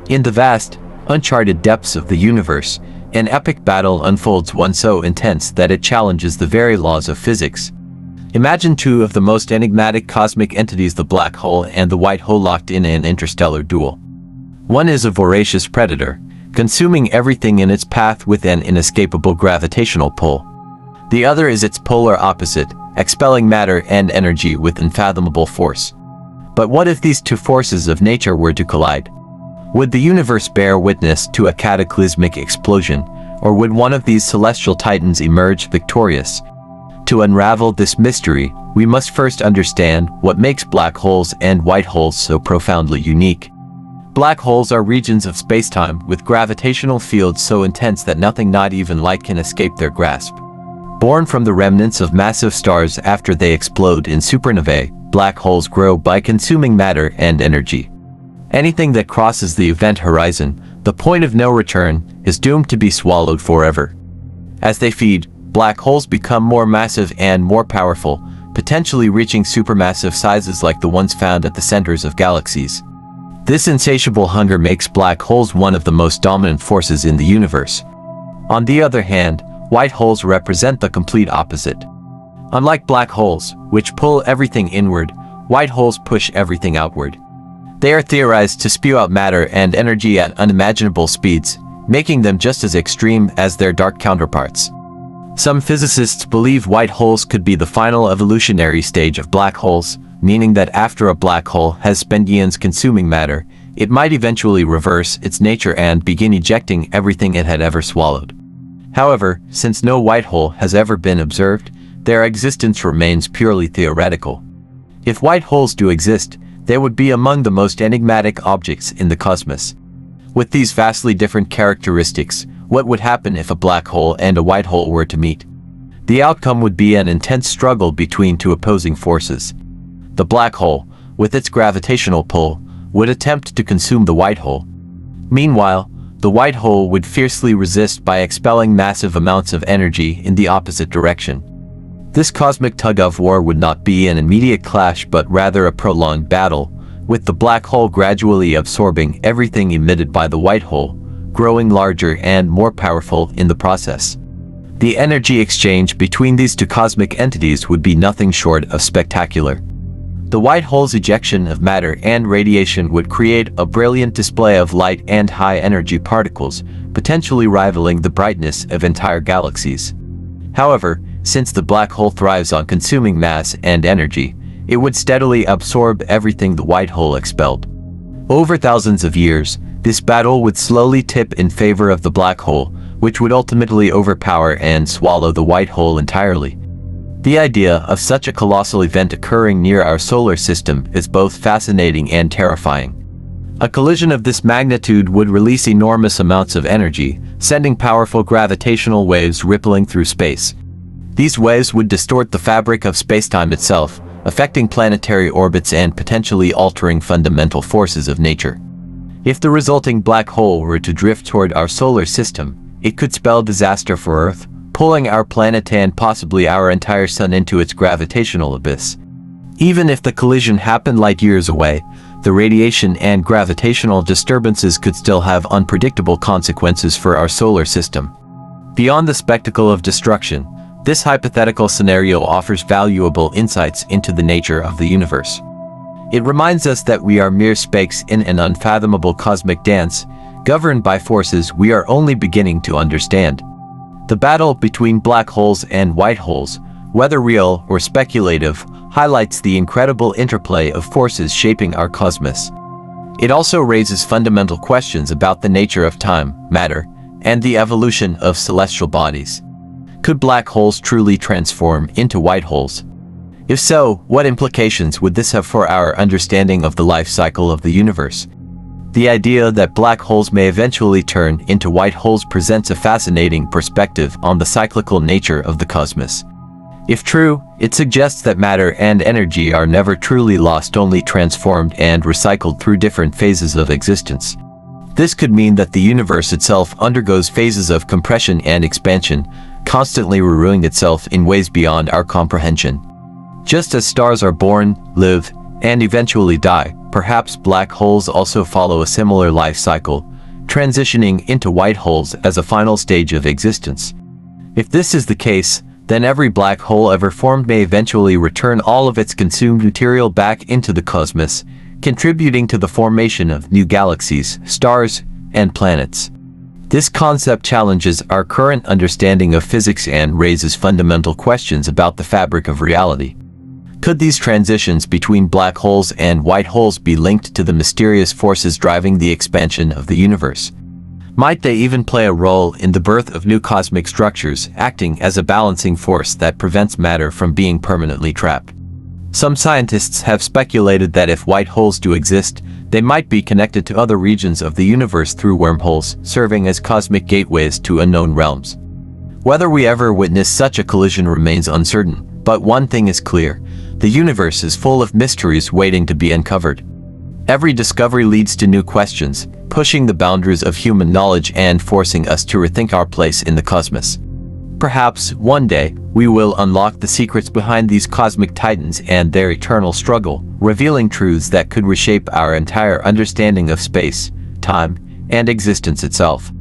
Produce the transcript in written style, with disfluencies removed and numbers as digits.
In the vast, uncharted depths of the universe, an epic battle unfolds, one so intense that it challenges the very laws of physics. Imagine two of the most enigmatic cosmic entities, the black hole and the white hole, locked in an interstellar duel. One is a voracious predator, consuming everything in its path with an inescapable gravitational pull. The other is its polar opposite, expelling matter and energy with unfathomable force. But what if these two forces of nature were to collide? Would the universe bear witness to a cataclysmic explosion, or would one of these celestial titans emerge victorious? To unravel this mystery, we must first understand what makes black holes and white holes so profoundly unique. Black holes are regions of spacetime with gravitational fields so intense that nothing, not even light, can escape their grasp. Born from the remnants of massive stars after they explode in supernovae, black holes grow by consuming matter and energy. Anything that crosses the event horizon, the point of no return, is doomed to be swallowed forever. As they feed, black holes become more massive and more powerful, potentially reaching supermassive sizes like the ones found at the centers of galaxies. This insatiable hunger makes black holes one of the most dominant forces in the universe. On the other hand, white holes represent the complete opposite. Unlike black holes, which pull everything inward, white holes push everything outward. They are theorized to spew out matter and energy at unimaginable speeds, making them just as extreme as their dark counterparts. Some physicists believe white holes could be the final evolutionary stage of black holes, meaning that after a black hole has spent eons consuming matter, it might eventually reverse its nature and begin ejecting everything it had ever swallowed. However, since no white hole has ever been observed, their existence remains purely theoretical. If white holes do exist, they would be among the most enigmatic objects in the cosmos. With these vastly different characteristics, what would happen if a black hole and a white hole were to meet? The outcome would be an intense struggle between two opposing forces. The black hole, with its gravitational pull, would attempt to consume the white hole. Meanwhile, the white hole would fiercely resist by expelling massive amounts of energy in the opposite direction. This cosmic tug-of-war would not be an immediate clash but rather a prolonged battle, with the black hole gradually absorbing everything emitted by the white hole, growing larger and more powerful in the process. The energy exchange between these two cosmic entities would be nothing short of spectacular. The white hole's ejection of matter and radiation would create a brilliant display of light and high-energy particles, potentially rivaling the brightness of entire galaxies. However, since the black hole thrives on consuming mass and energy, it would steadily absorb everything the white hole expelled. Over thousands of years, this battle would slowly tip in favor of the black hole, which would ultimately overpower and swallow the white hole entirely. The idea of such a colossal event occurring near our solar system is both fascinating and terrifying. A collision of this magnitude would release enormous amounts of energy, sending powerful gravitational waves rippling through space. These waves would distort the fabric of spacetime itself, affecting planetary orbits and potentially altering fundamental forces of nature. If the resulting black hole were to drift toward our solar system, it could spell disaster for Earth, pulling our planet and possibly our entire sun into its gravitational abyss. Even if the collision happened light years away, the radiation and gravitational disturbances could still have unpredictable consequences for our solar system. Beyond the spectacle of destruction, this hypothetical scenario offers valuable insights into the nature of the universe. It reminds us that we are mere specks in an unfathomable cosmic dance, governed by forces we are only beginning to understand. The battle between black holes and white holes, whether real or speculative, highlights the incredible interplay of forces shaping our cosmos. It also raises fundamental questions about the nature of time, matter, and the evolution of celestial bodies. Could black holes truly transform into white holes? If so, what implications would this have for our understanding of the life cycle of the universe? The idea that black holes may eventually turn into white holes presents a fascinating perspective on the cyclical nature of the cosmos. If true, it suggests that matter and energy are never truly lost, only transformed and recycled through different phases of existence. This could mean that the universe itself undergoes phases of compression and expansion, constantly renewing itself in ways beyond our comprehension. Just as stars are born, live, and eventually die, Perhaps black holes also follow a similar life cycle, transitioning into white holes as a final stage of existence. If this is the case, then every black hole ever formed may eventually return all of its consumed material back into the cosmos, contributing to the formation of new galaxies, stars, and planets. This concept challenges our current understanding of physics and raises fundamental questions about the fabric of reality. Could these transitions between black holes and white holes be linked to the mysterious forces driving the expansion of the universe? Might they even play a role in the birth of new cosmic structures, acting as a balancing force that prevents matter from being permanently trapped? Some scientists have speculated that if white holes do exist, they might be connected to other regions of the universe through wormholes, serving as cosmic gateways to unknown realms. Whether we ever witness such a collision remains uncertain, but one thing is clear: the universe is full of mysteries waiting to be uncovered. Every discovery leads to new questions, pushing the boundaries of human knowledge and forcing us to rethink our place in the cosmos. Perhaps, one day, we will unlock the secrets behind these cosmic titans and their eternal struggle, revealing truths that could reshape our entire understanding of space, time, and existence itself.